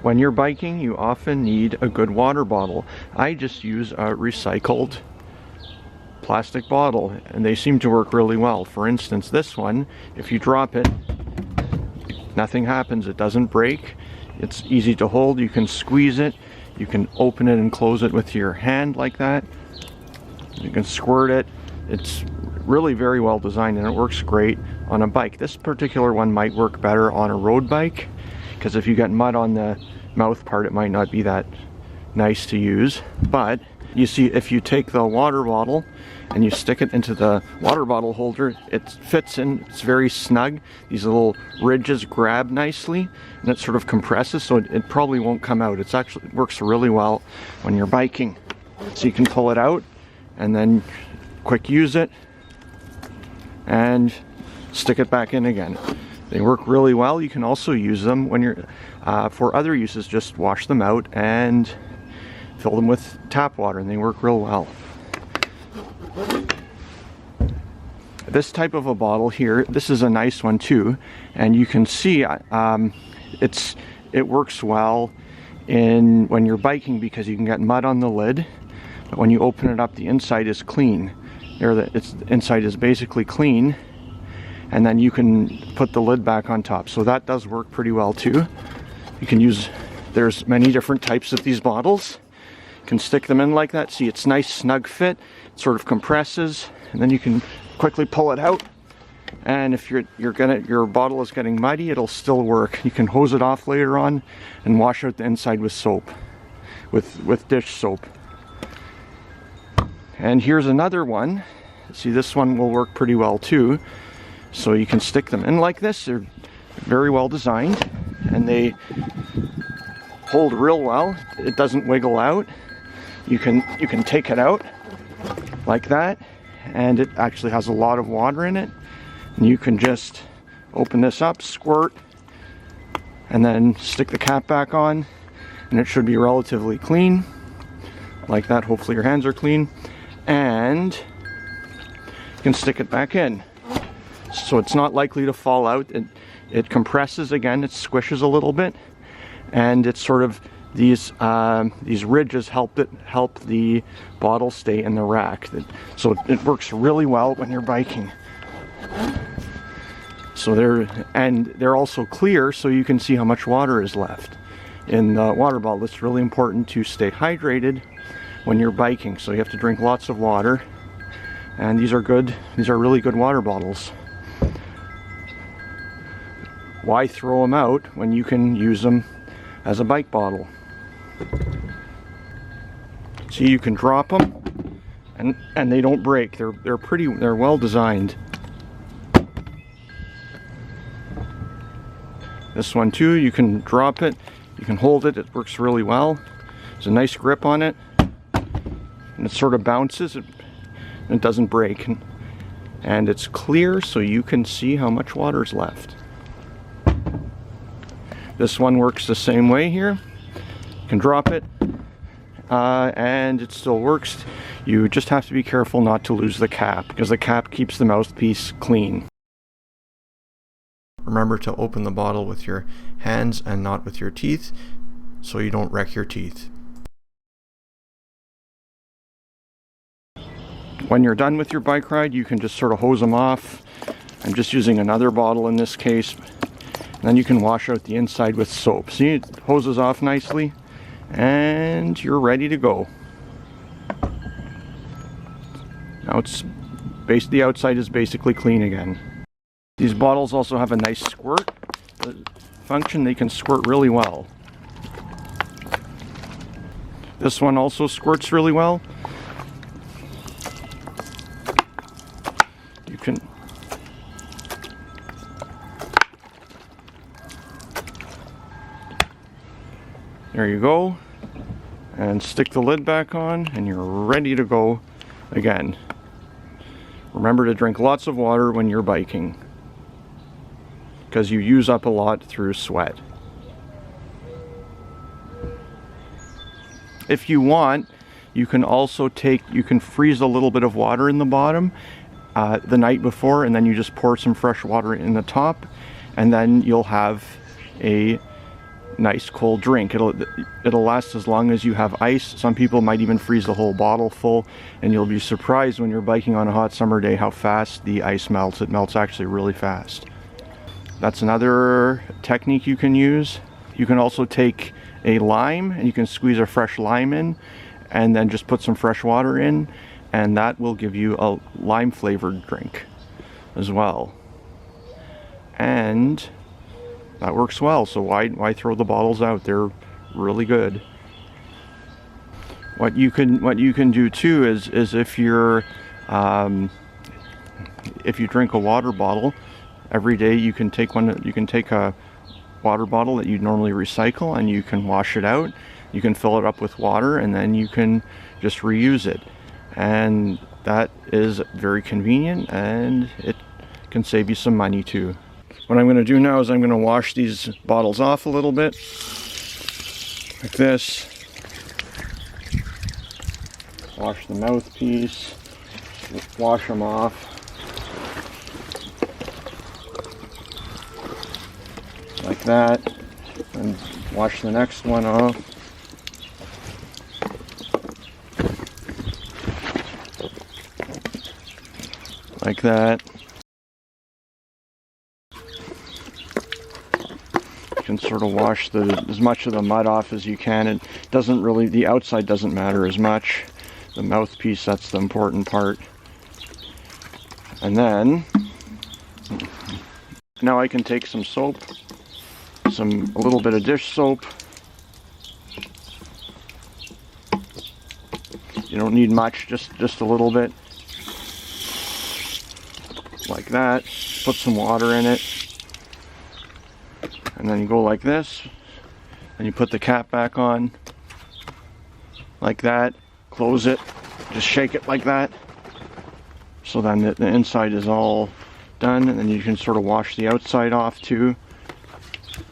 When you're biking, you often need a good water bottle. I just use a recycled plastic bottle, and they seem to work really well. For instance, this one, if you drop it, nothing happens. It doesn't break. It's easy to hold. You can squeeze it. You can open it and close it with your hand like that. You can squirt it. It's really very well designed, and it works great on a bike. This particular one might work better on a road bike, because if you get mud on the mouth part, it might not be that nice to use. But you see, if you take the water bottle and you stick it into the water bottle holder, it fits in. It's very snug. These little ridges grab nicely, and it sort of compresses, so it probably won't come out. It works really well when you're biking. So you can pull it out and then quick use it and stick it back in again. They work really well. You can also use them when you're for other uses. Just wash them out and fill them with tap water, and they work real well. This type of a bottle here, this is a nice one too, and you can see it works well when you're biking, because you can get mud on the lid, but when you open it up, the inside is clean. The inside is basically clean, and then you can put the lid back on top. So that does work pretty well too. You can use, there's many different types of these bottles. You can stick them in like that. See, it's nice snug fit. It sort of compresses, and then you can quickly pull it out. And if your bottle is getting muddy, it'll still work. You can hose it off later on and wash out the inside with soap, with dish soap. And here's another one. See, this one will work pretty well too. So you can stick them in like this. They're very well designed, and they hold real well. It doesn't wiggle out. You can take it out like that, and it actually has a lot of water in it. And you can just open this up, squirt, and then stick the cap back on, and it should be relatively clean like that. Hopefully your hands are clean, and you can stick it back in. So it's not likely to fall out. It compresses again, it squishes a little bit, and it's sort of these ridges help the bottle stay in the rack. So it works really well when you're biking. So they're also clear, so you can see how much water is left in the water bottle. It's really important to stay hydrated when you're biking, so you have to drink lots of water. And these are good. These are really good water bottles. Why throw them out when you can use them as a bike bottle? See, you can drop them, and they don't break. They're well designed. This one too, you can drop it, you can hold it. It works really well. There's a nice grip on it, and it sort of bounces. It doesn't break, and it's clear, so you can see how much water is left. This one works the same way here. You can drop it, and it still works. You just have to be careful not to lose the cap, because the cap keeps the mouthpiece clean. Remember to open the bottle with your hands and not with your teeth, so you don't wreck your teeth. When you're done with your bike ride, you can just sort of hose them off. I'm just using another bottle in this case. And then you can wash out the inside with soap. See, it hoses off nicely, and you're ready to go. Now the outside is basically clean again. These bottles also have a nice squirt function. They can squirt really well. This one also squirts really well. You can there you go, and stick the lid back on, and you're ready to go again. Remember to drink lots of water when you're biking, because you use up a lot through sweat. If you want, you can also freeze a little bit of water in the bottom the night before, and then you just pour some fresh water in the top, and then you'll have a nice cold drink. It'll last as long as you have ice. Some people might even freeze the whole bottle full, and you'll be surprised when you're biking on a hot summer day how fast the ice melts. It melts actually really fast. That's another technique you can use. You can also take a lime and you can squeeze a fresh lime in and then just put some fresh water in, and that will give you a lime flavored drink as well. And that works well, so why throw the bottles out? They're really good. What you can do too is if you drink a water bottle every day, you can take a water bottle that you normally recycle and you can wash it out. You can fill it up with water and then you can just reuse it, and that is very convenient and it can save you some money too. What I'm going to do now is I'm going to wash these bottles off a little bit like this. Wash the mouthpiece, wash them off. Like that, and wash the next one off. Like that. You can sort of wash as much of the mud off as you can. It doesn't really, the outside doesn't matter as much. The mouthpiece, that's the important part. And then, now I can take some soap, a little bit of dish soap. You don't need much, just a little bit. Like that. Put some water in it. And then you go like this. And you put the cap back on. Like that. Close it. Just shake it like that. So then the inside is all done. And then you can sort of wash the outside off too.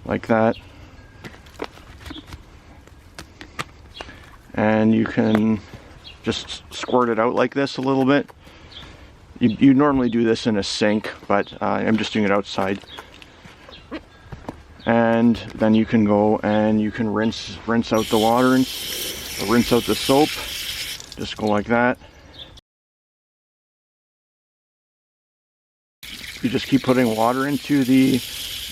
Like that. And you can just squirt it out like this a little bit. You normally do this in a sink, but I'm just doing it outside. And then you can go and you can rinse out the water and rinse out the soap. Just go like that. You just keep putting water into the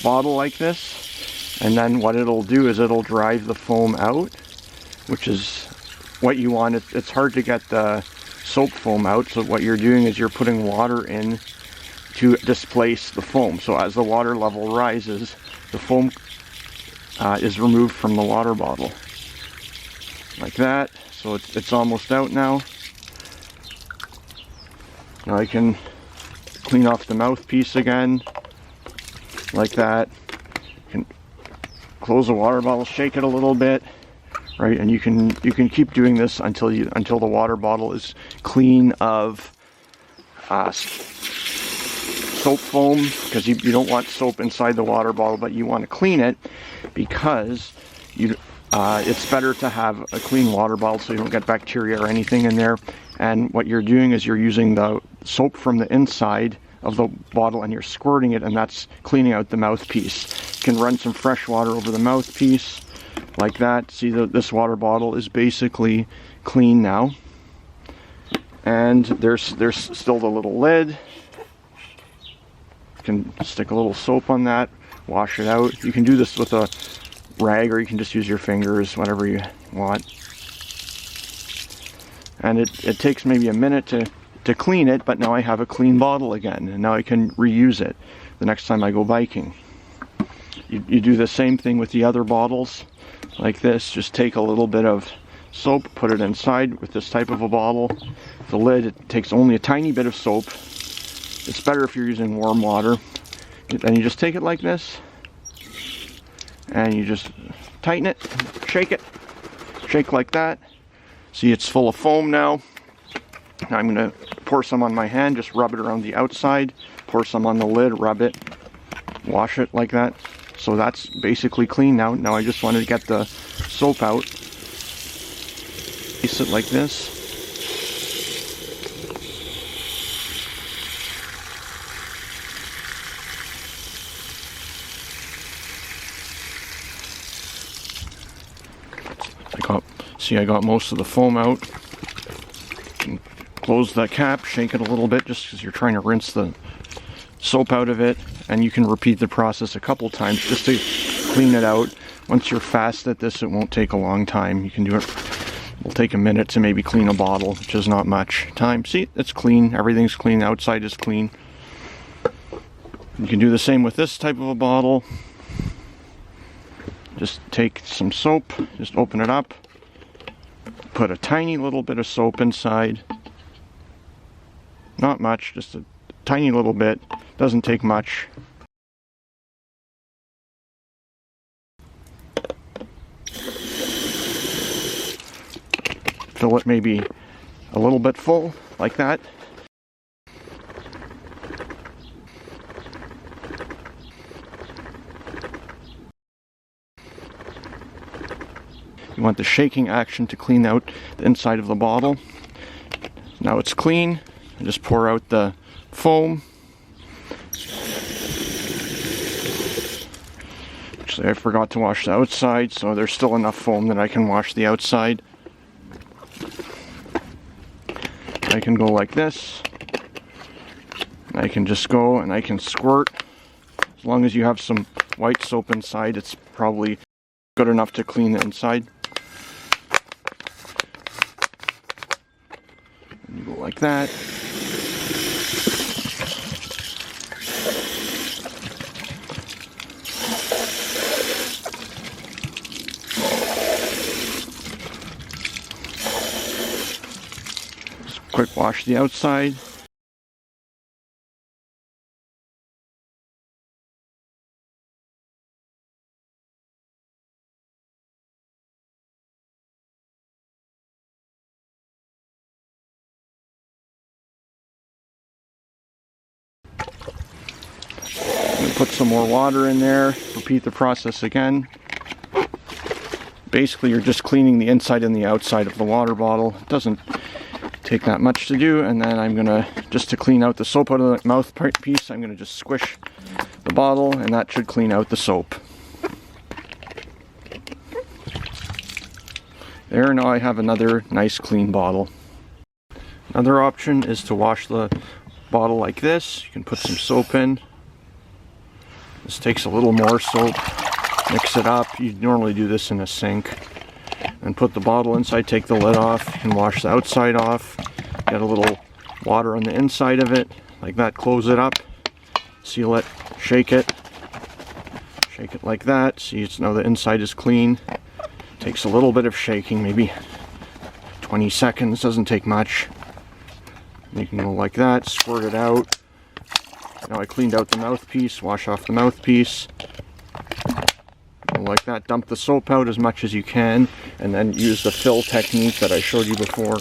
bottle like this, and then what it'll do is it'll drive the foam out, which is what you want. It's hard to get the soap foam out, so what you're doing is you're putting water in to displace the foam. So as the water level rises, the foam is removed from the water bottle. Like that. So it's almost out now. Now I can clean off the mouthpiece again. Like that. You can close the water bottle, shake it a little bit. Right, and you can keep doing this until the water bottle is clean of soap foam, because you don't want soap inside the water bottle, but you want to clean it because it's better to have a clean water bottle so you don't get bacteria or anything in there. And what you're doing is you're using the soap from the inside of the bottle and you're squirting it, and that's cleaning out the mouthpiece. You can run some fresh water over the mouthpiece. Like that. See, this water bottle is basically clean now. And there's still the little lid. You can stick a little soap on that, wash it out. You can do this with a rag, or you can just use your fingers, whatever you want. And it takes maybe a minute to clean it, but now I have a clean bottle again, and now I can reuse it the next time I go biking. You do the same thing with the other bottles. Like this, just take a little bit of soap, put it inside with this type of a bottle. The lid, it takes only a tiny bit of soap. It's better if you're using warm water. Then you just take it like this, and you just tighten it, shake like that. See, it's full of foam now. Now I'm going to pour some on my hand, just rub it around the outside, pour some on the lid, rub it, wash it like that. So that's basically clean now. Now I just wanted to get the soap out. Place it like this. See, I got most of the foam out. Close the cap, shake it a little bit just because you're trying to rinse the soap out of it, and you can repeat the process a couple times just to clean it out. Once you're fast at this, it won't take a long time. You can do it. It'll take a minute to maybe clean a bottle, which is not much time. See, it's clean. Everything's clean. The outside is clean. You can do the same with this type of a bottle. Just take some soap, just open it up, put a tiny little bit of soap inside. Not much, just a tiny little bit. Doesn't take much. Fill it maybe a little bit full, like that. You want the shaking action to clean out the inside of the bottle. Now it's clean. Just pour out the foam. Actually, I forgot to wash the outside, so there's still enough foam that I can wash the outside. I can go like this. I can just go and I can squirt. As long as you have some white soap inside, it's probably good enough to clean the inside. And you go like that. Just quick wash the outside. Put some more water in there, repeat the process again. Basically, you're just cleaning the inside and the outside of the water bottle. It doesn't take that much to do. And then I'm gonna, just to clean out the soap out of the mouthpiece, I'm gonna just squish the bottle, and that should clean out the soap. There, now I have another nice clean bottle. Another option is to wash the bottle like this. You can put some soap in. This takes a little more soap. Mix it up. You normally do this in a sink. And put the bottle inside, take the lid off. You can wash the outside off. Get a little water on the inside of it. Like that, close it up. Seal it, shake it. Shake it like that. See, it's now the inside is clean. Takes a little bit of shaking, maybe 20 seconds, doesn't take much. You can go like that, squirt it out. Now I cleaned out the mouthpiece, wash off the mouthpiece. Go like that, dump the soap out as much as you can, and then use the fill technique that I showed you before.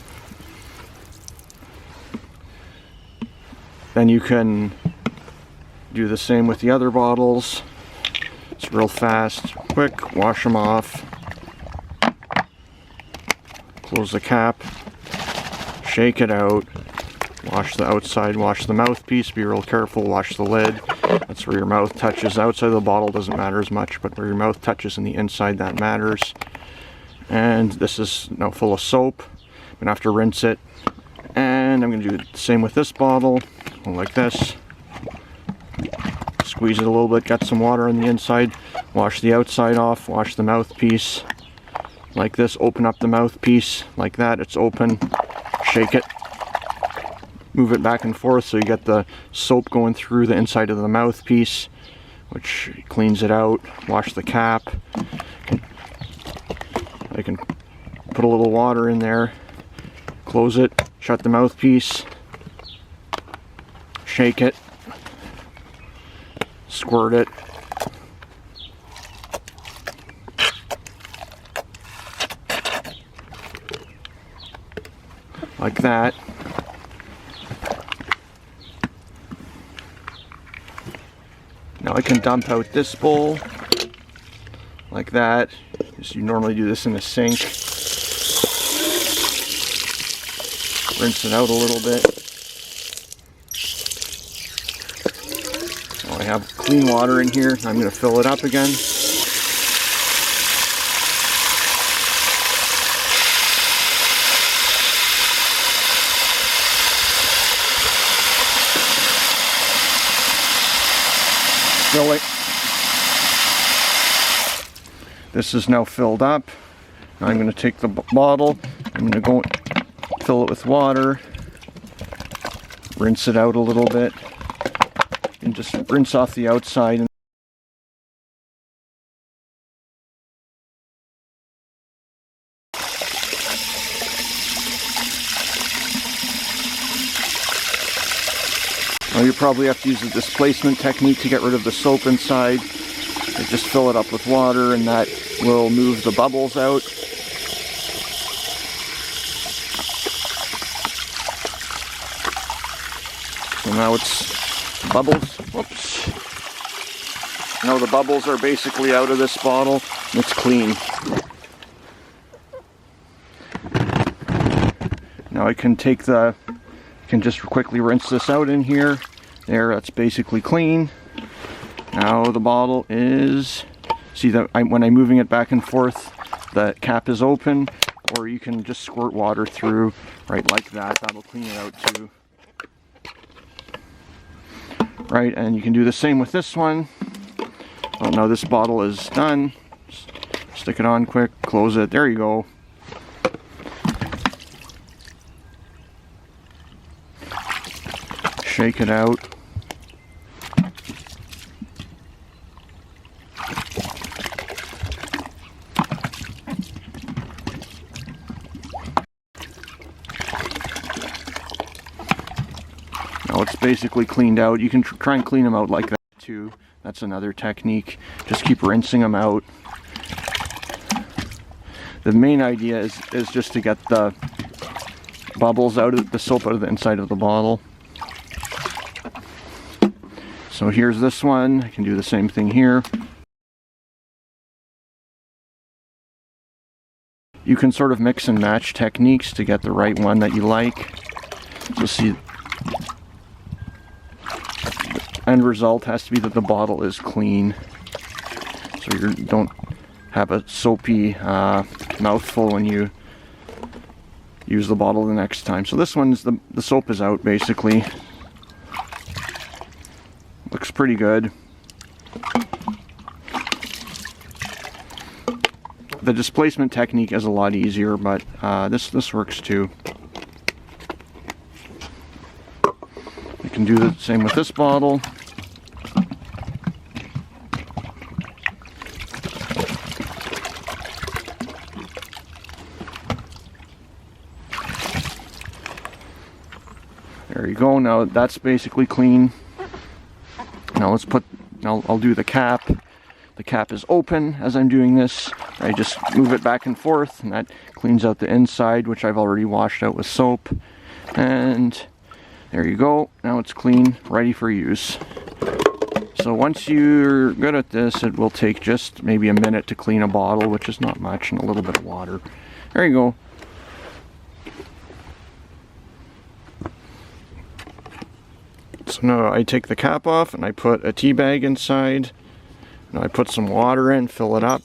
Then you can do the same with the other bottles. It's real fast, quick, wash them off. Close the cap, shake it out. Wash the outside, wash the mouthpiece, be real careful, wash the lid. That's where your mouth touches. The outside of the bottle doesn't matter as much, but where your mouth touches in the inside, that matters. And this is now full of soap. I'm gonna have to rinse it. And I'm gonna do the same with this bottle. Go like this. Squeeze it a little bit, get some water on the inside. Wash the outside off, wash the mouthpiece. Like this, open up the mouthpiece. Like that, it's open. Shake it. Move it back and forth so you get the soap going through the inside of the mouthpiece, which cleans it out. Wash the cap. I can put a little water in there, close it, shut the mouthpiece, shake it, squirt it. Like that. Now I can dump out this bowl like that. Just you normally do this in a sink. Rinse it out a little bit. So I have clean water in here. I'm going to fill it up again. filling. This is now filled up. Now I'm going to take the bottle, I'm going to go fill it with water, rinse it out a little bit, and just rinse off the outside. Now you probably have to use the displacement technique to get rid of the soap inside. You just fill it up with water and that will move the bubbles out. So now it's bubbles. Whoops. Now the bubbles are basically out of this bottle. It's clean. Now I can just quickly rinse this out in here. There, that's basically clean. Now the bottle is, see that when I'm moving it back and forth, the cap is open, or you can just squirt water through, right like that. That'll clean it out too. Right, and you can do the same with this one. Oh, now this bottle is done. Stick it on quick, close it, there you go. Shake it out. Now it's basically cleaned out. You can try and clean them out like that too. That's another technique. Just keep rinsing them out. The main idea is just to get the bubbles out of the soap out of the inside of the bottle. So here's this one. I can do the same thing here. You can sort of mix and match techniques to get the right one that you like. So see, the end result has to be that the bottle is clean, so you don't have a soapy mouthful when you use the bottle the next time. So this one's the soap is out basically. Looks pretty good. The displacement technique is a lot easier, but this works too. You can do the same with this bottle. There you go. Now that's basically clean. Now I'll do the cap. The cap is open as I'm doing this. I just move it back and forth and that cleans out the inside, which I've already washed out with soap. And there you go. Now it's clean, ready for use. So once you're good at this, it will take just maybe a minute to clean a bottle, which is not much, and a little bit of water. There you go. So now I take the cap off and I put a tea bag inside. Now I put some water in, fill it up.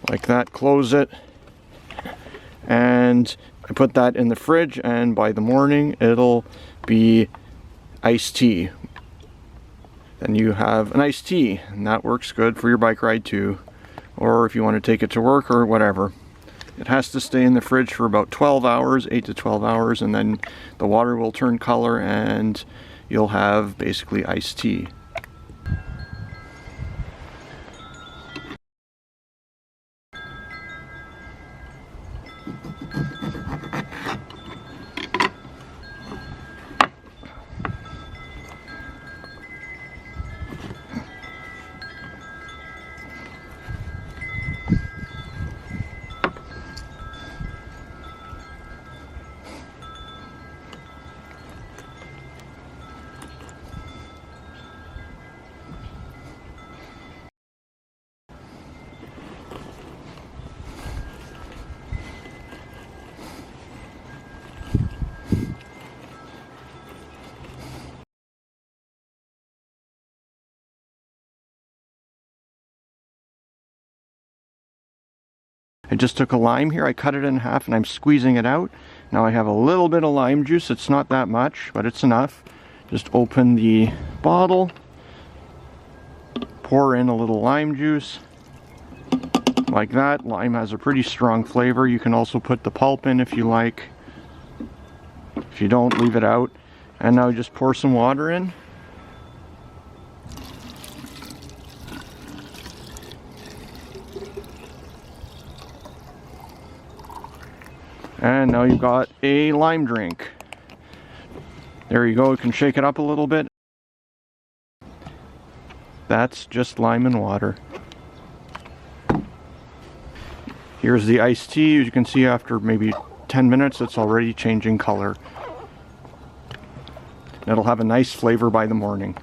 Like that, close it. And I put that in the fridge, and by the morning it'll be iced tea. Then you have an iced tea, and that works good for your bike ride too. Or if you want to take it to work or whatever. It has to stay in the fridge for about 12 hours, 8 to 12 hours, and then the water will turn color and you'll have basically iced tea. just took a lime here. I cut it in half and I'm squeezing it out. Now I have a little bit of lime juice. It's not that much, but it's enough. Just open the bottle, pour in a little lime juice, like that. Lime has a pretty strong flavor. You can also put the pulp in if you like. If you don't, leave it out. And now just pour some water in. And now you've got a lime drink. There you go, you can shake it up a little bit. That's just lime and water. Here's the iced tea. As you can see, after maybe 10 minutes, it's already changing color. It'll have a nice flavor by the morning.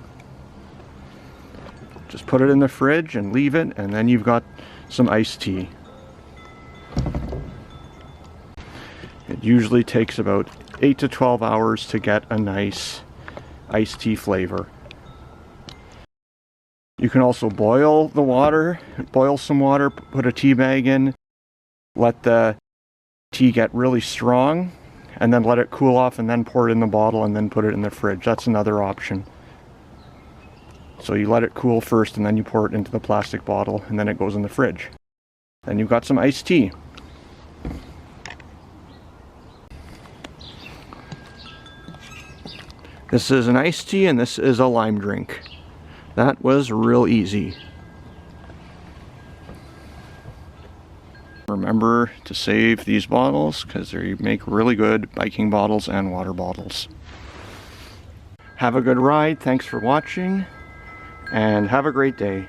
Just put it in the fridge and leave it, and then you've got some iced tea. It usually takes about 8 to 12 hours to get a nice iced tea flavor. You can also boil the water, boil some water, put a tea bag in, let the tea get really strong, and then let it cool off and then pour it in the bottle and then put it in the fridge. That's another option. So you let it cool first and then you pour it into the plastic bottle and then it goes in the fridge. Then you've got some iced tea. This is an iced tea and this is a lime drink. That was real easy. Remember to save these bottles because they make really good biking bottles and water bottles. Have a good ride, thanks for watching, and have a great day.